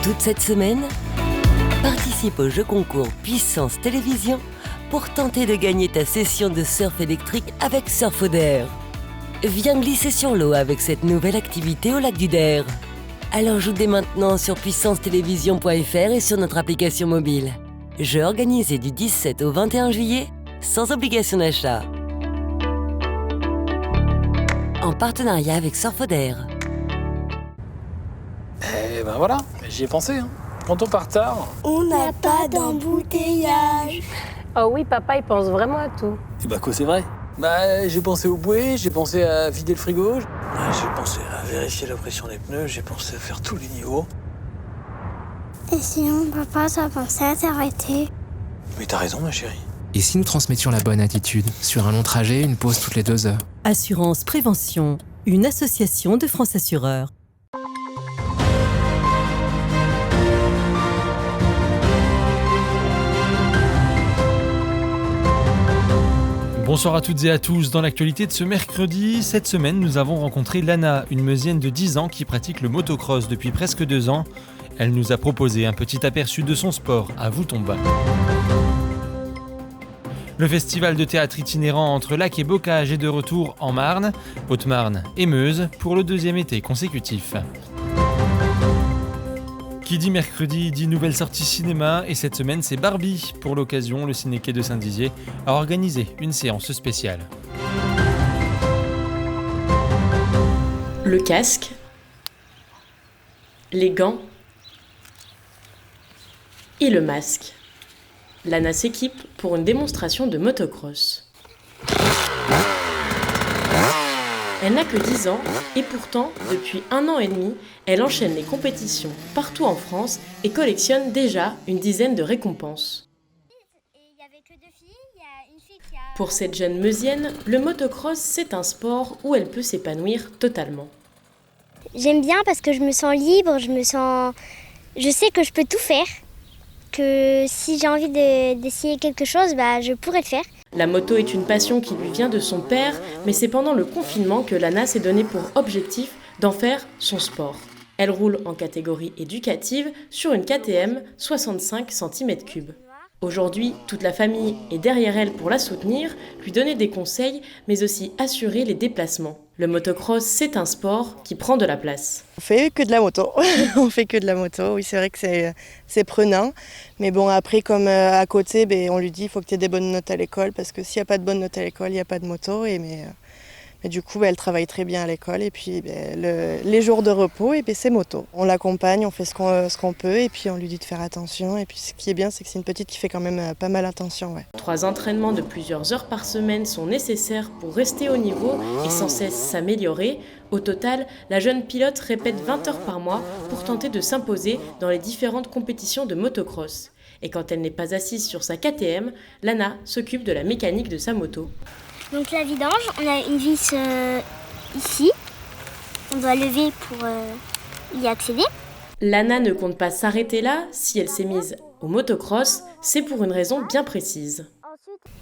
Toute cette semaine, participe au jeu concours Puissance Télévision pour tenter de gagner ta session de surf électrique avec Surf'Oder. Viens glisser sur l'eau avec cette nouvelle activité au lac du Der. Alors joue dès maintenant sur puissancetélévision.fr et sur notre application mobile. Jeu organisé du 17 au 21 juillet, sans obligation d'achat. En partenariat avec Surf'Oder. Eh ben voilà, j'y ai pensé. Quand on part tard... On n'a pas d'embouteillage. Oh oui, papa, il pense vraiment à tout. Et bah quoi, c'est vrai. J'ai pensé au bouée, j'ai pensé à vider le frigo. J'ai pensé à vérifier la pression des pneus, j'ai pensé à faire tous les niveaux. Et sinon, papa, t'as pensé à t'arrêter? Mais t'as raison, ma chérie. Et si nous transmettions la bonne attitude? Sur un long trajet, une pause toutes les 2 heures. Assurance Prévention, une association de France Assureurs. Bonsoir à toutes et à tous. Dans l'actualité de ce mercredi, cette semaine, nous avons rencontré Lana, une Meusienne de 10 ans qui pratique le motocross depuis presque 2 ans. Elle nous a proposé un petit aperçu de son sport à Voutomba. Le festival de théâtre itinérant entre Lac et Bocage est de retour en Marne, Haute-Marne et Meuse pour le 2e été consécutif. Qui dit mercredi dit nouvelle sortie cinéma et cette semaine c'est Barbie. Pour l'occasion, le Ciné-Quai de Saint-Dizier a organisé une séance spéciale. Le casque, les gants et le masque. Lana s'équipe pour une démonstration de motocross. Elle n'a que 10 ans et pourtant, depuis 1 an et demi, elle enchaîne les compétitions partout en France et collectionne déjà une dizaine de récompenses. Pour cette jeune Meusienne, le motocross, c'est un sport où elle peut s'épanouir totalement. J'aime bien parce que je me sens libre, je sais que je peux tout faire, que si j'ai envie d'essayer quelque chose, je pourrais le faire. La moto est une passion qui lui vient de son père, mais c'est pendant le confinement que Lana s'est donné pour objectif d'en faire son sport. Elle roule en catégorie éducative sur une KTM 65 cm3. Aujourd'hui, toute la famille est derrière elle pour la soutenir, lui donner des conseils, mais aussi assurer les déplacements. Le motocross, c'est un sport qui prend de la place. On fait que de la moto. On fait que de la moto. Oui, c'est vrai que c'est prenant. Mais bon, après, comme à côté, on lui dit qu'il faut que tu aies des bonnes notes à l'école, parce que s'il n'y a pas de bonnes notes à l'école, il n'y a pas de moto. Mais du coup, elle travaille très bien à l'école. Et puis, les jours de repos, c'est moto. On l'accompagne, on fait ce qu'on peut. Et puis, on lui dit de faire attention. Et puis, ce qui est bien, c'est que c'est une petite qui fait quand même pas mal attention. Ouais. 3 entraînements de plusieurs heures par semaine sont nécessaires pour rester au niveau et sans cesse s'améliorer. Au total, la jeune pilote répète 20 heures par mois pour tenter de s'imposer dans les différentes compétitions de motocross. Et quand elle n'est pas assise sur sa KTM, Lana s'occupe de la mécanique de sa moto. Donc la vidange, on a une vis ici. On doit lever pour y accéder. Lana ne compte pas s'arrêter là. Si elle s'est mise au motocross, c'est pour une raison bien précise.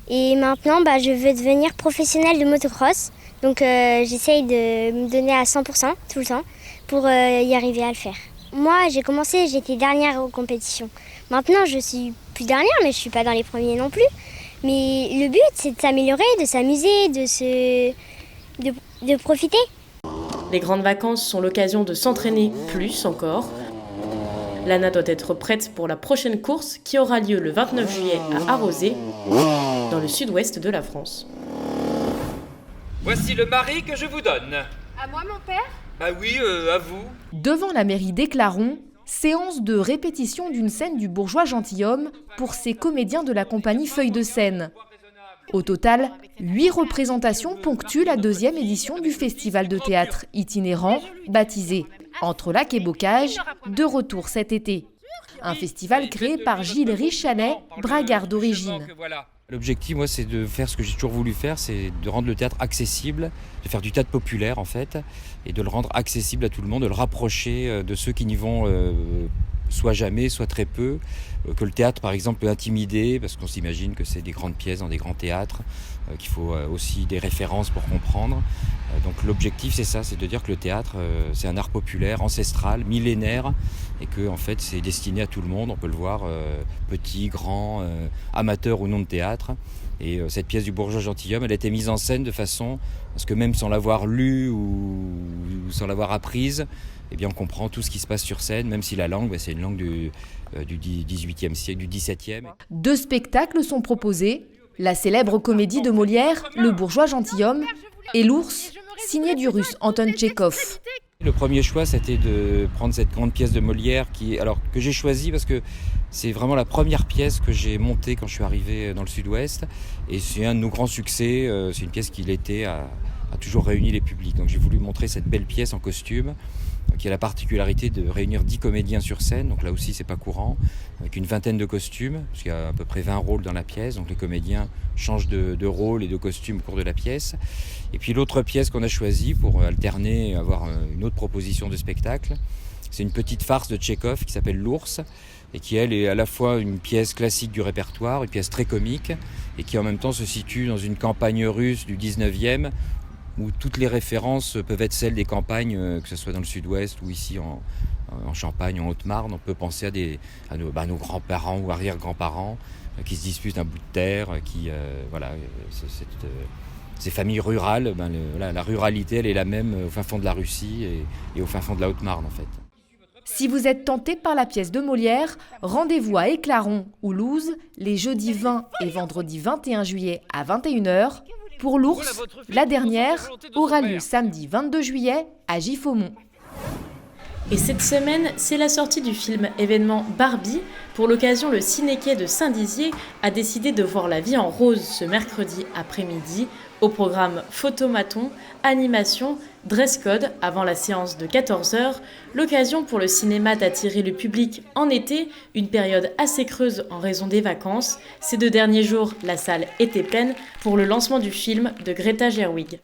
Et maintenant, je veux devenir professionnelle de motocross. Donc j'essaye de me donner à 100% tout le temps pour y arriver à le faire. Moi, j'ai commencé, j'étais dernière aux compétitions. Maintenant, je suis plus dernière, mais je suis pas dans les premiers non plus. Mais le but, c'est de s'améliorer, de s'amuser, de profiter. Les grandes vacances sont l'occasion de s'entraîner plus encore. Lana doit être prête pour la prochaine course qui aura lieu le 29 juillet à Arrosé, dans le sud-ouest de la France. Voici le mari que je vous donne. À moi, mon père? Bah oui, à vous. Devant la mairie d'Éclaron, séance de répétition d'une scène du Bourgeois gentilhomme pour ces comédiens de la compagnie Feuille de Seine. Au total, 8 représentations ponctuent la 2e édition du festival de théâtre itinérant, baptisé Entre Lac et Bocage, de retour cet été. Un festival créé par Gilles Richalet, bragard d'origine. L'objectif, moi, c'est de faire ce que j'ai toujours voulu faire, c'est de rendre le théâtre accessible, de faire du théâtre populaire, en fait, et de le rendre accessible à tout le monde, de le rapprocher de ceux qui n'y vont soit jamais, soit très peu, que le théâtre par exemple peut intimider parce qu'on s'imagine que c'est des grandes pièces dans des grands théâtres, qu'il faut aussi des références pour comprendre. Donc l'objectif c'est ça, c'est de dire que le théâtre c'est un art populaire, ancestral, millénaire et que en fait c'est destiné à tout le monde, on peut le voir petit, grand, amateur ou non de théâtre. Et cette pièce du Bourgeois gentilhomme, elle a été mise en scène de façon à ce que même sans l'avoir lue ou sans l'avoir apprise, eh bien on comprend tout ce qui se passe sur scène, même si la langue, c'est une langue du XVIIIe siècle, du XVIIe. 2 spectacles sont proposés, la célèbre comédie de Molière, Le Bourgeois gentilhomme, et L'Ours, signé du russe Anton Tchekhov. Le premier choix, c'était de prendre cette grande pièce de Molière que j'ai choisie parce que c'est vraiment la première pièce que j'ai montée quand je suis arrivé dans le Sud-Ouest. Et c'est un de nos grands succès. C'est une pièce qui l'été a toujours réuni les publics. Donc j'ai voulu montrer cette belle pièce en costume qui a la particularité de réunir 10 comédiens sur scène. Donc là aussi, c'est pas courant. Avec une vingtaine de costumes, parce qu'il y a à peu près 20 rôles dans la pièce. Donc les comédiens changent de rôle et de costume au cours de la pièce. Et puis l'autre pièce qu'on a choisie pour alterner et avoir une autre proposition de spectacle, c'est une petite farce de Tchekhov qui s'appelle L'Ours et qui, elle, est à la fois une pièce classique du répertoire, une pièce très comique et qui en même temps se situe dans une campagne russe du 19e où toutes les références peuvent être celles des campagnes, que ce soit dans le Sud-Ouest ou ici en Champagne, en Haute-Marne. On peut penser à nos grands-parents ou arrière-grands-parents qui se disputent un bout de terre, ces familles rurales, la ruralité, elle est la même au fin fond de la Russie et au fin fond de la Haute-Marne en fait. Si vous êtes tenté par la pièce de Molière, rendez-vous à Éclaron ou Louz les jeudis 20 et vendredi 21 juillet à 21h. Pour L'Ours, la dernière aura lieu samedi 22 juillet à Giffaumont. Et cette semaine, c'est la sortie du film événement Barbie. Pour l'occasion, le Ciné-Quai de Saint-Dizier a décidé de voir la vie en rose ce mercredi après-midi. Au programme photomaton, animation, dress code avant la séance de 14h. L'occasion pour le cinéma d'attirer le public en été, une période assez creuse en raison des vacances. Ces 2 derniers jours, la salle était pleine pour le lancement du film de Greta Gerwig.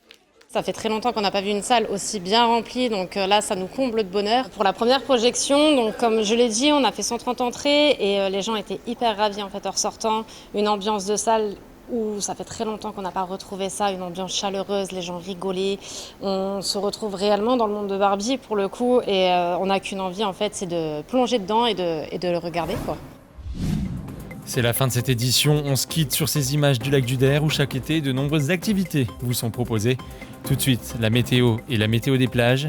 Ça fait très longtemps qu'on n'a pas vu une salle aussi bien remplie, donc là ça nous comble de bonheur. Pour la première projection, donc comme je l'ai dit, on a fait 130 entrées et les gens étaient hyper ravis en fait en ressortant. Une ambiance de salle où ça fait très longtemps qu'on n'a pas retrouvé ça, une ambiance chaleureuse, les gens rigolaient. On se retrouve réellement dans le monde de Barbie pour le coup et on n'a qu'une envie en fait, c'est de plonger dedans et de le regarder quoi. C'est la fin de cette édition, on se quitte sur ces images du lac du Der où chaque été de nombreuses activités vous sont proposées. Tout de suite, la météo et la météo des plages.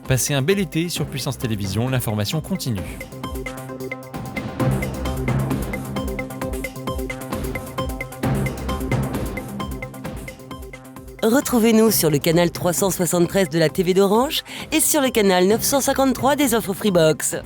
Passez un bel été sur Puissance Télévisions, l'information continue. Retrouvez-nous sur le canal 373 de la TV d'Orange et sur le canal 953 des offres Freebox.